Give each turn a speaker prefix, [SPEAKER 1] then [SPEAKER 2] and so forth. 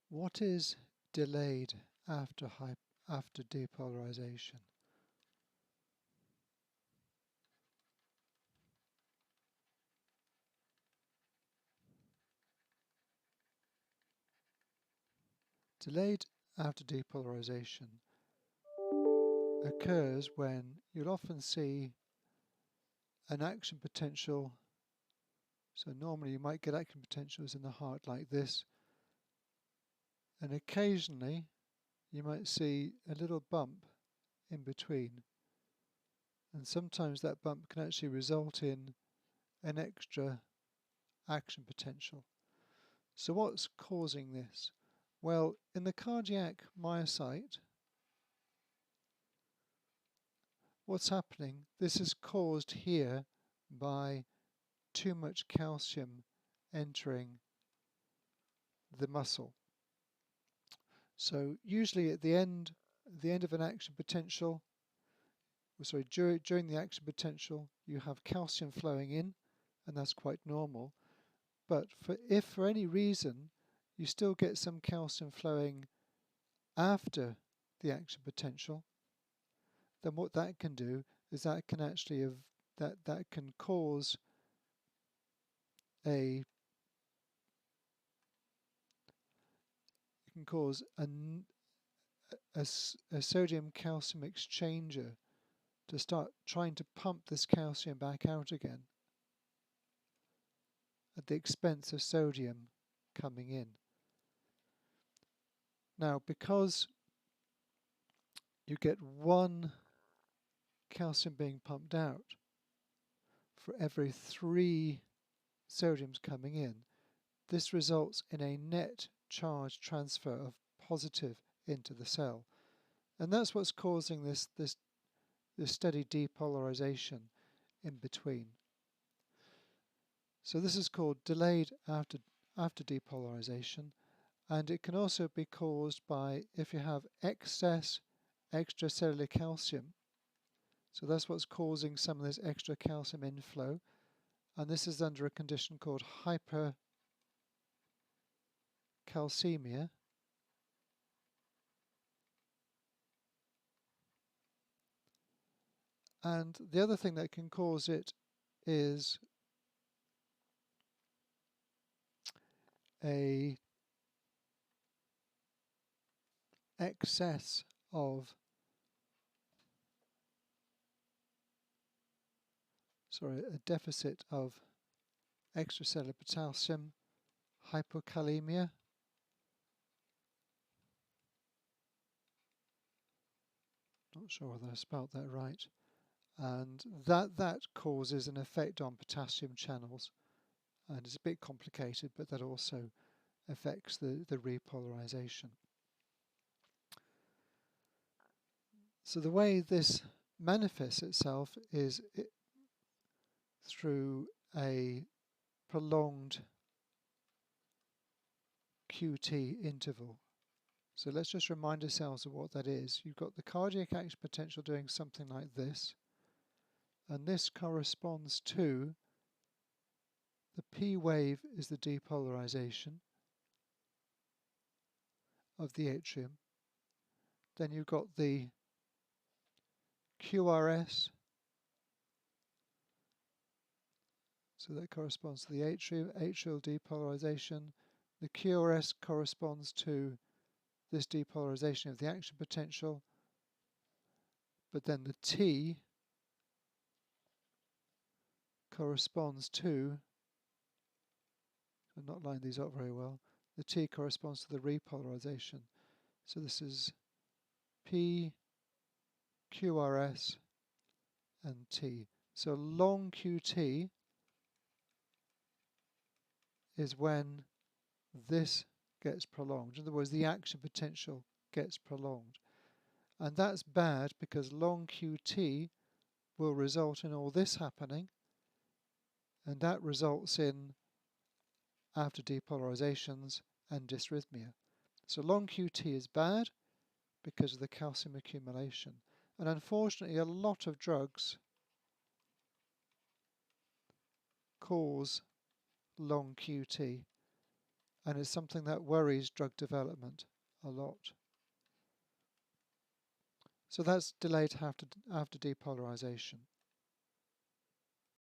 [SPEAKER 1] What is delayed after depolarization? Delayed after depolarization occurs when you'll often see an action potential. So normally you might get action potentials in the heart like this, and occasionally you might see a little bump in between, and sometimes that bump can actually result in an extra action potential. So what's causing this? Well, in the cardiac myocyte, what's happening, this is caused here by too much calcium entering the muscle. So usually at the end of an action potential, during the action potential, you have calcium flowing in, and that's quite normal. But if for any reason you still get some calcium flowing after the action potential, then what that can do is that can actually that can cause a sodium calcium exchanger to start trying to pump this calcium back out again at the expense of sodium coming in. Now, because you get one calcium being pumped out for every 3 sodiums coming in, this results in a net charge transfer of positive into the cell. And that's what's causing this steady depolarization in between. So this is called delayed after depolarization, and it can also be caused by if you have excess extracellular calcium. So that's what's causing some of this extra calcium inflow, and this is under a condition called hypercalcemia. And the other thing that can cause it is a excess of a deficit of extracellular potassium, hypokalemia. Not sure whether I spelt that right. And that causes an effect on potassium channels, and it's a bit complicated, but that also affects the repolarization. So the way this manifests itself is through a prolonged QT interval. So let's just remind ourselves of what that is. You've got the cardiac action potential doing something like this, and this corresponds to the P wave is the depolarization of the atrium. Then you've got the QRS, so that corresponds to the atrial depolarization. The QRS corresponds to this depolarization of the action potential, but then the T corresponds to, I'm not lining these up very well, the T corresponds to the repolarization. So this is P, QRS, and T. So long QT is when this gets prolonged. In other words, the action potential gets prolonged. And that's bad because long QT will result in all this happening, and that results in after depolarizations and dysrhythmia. So long QT is bad because of the calcium accumulation. And unfortunately, a lot of drugs cause long QT. and it's something that worries drug development a lot. So that's delayed after depolarization.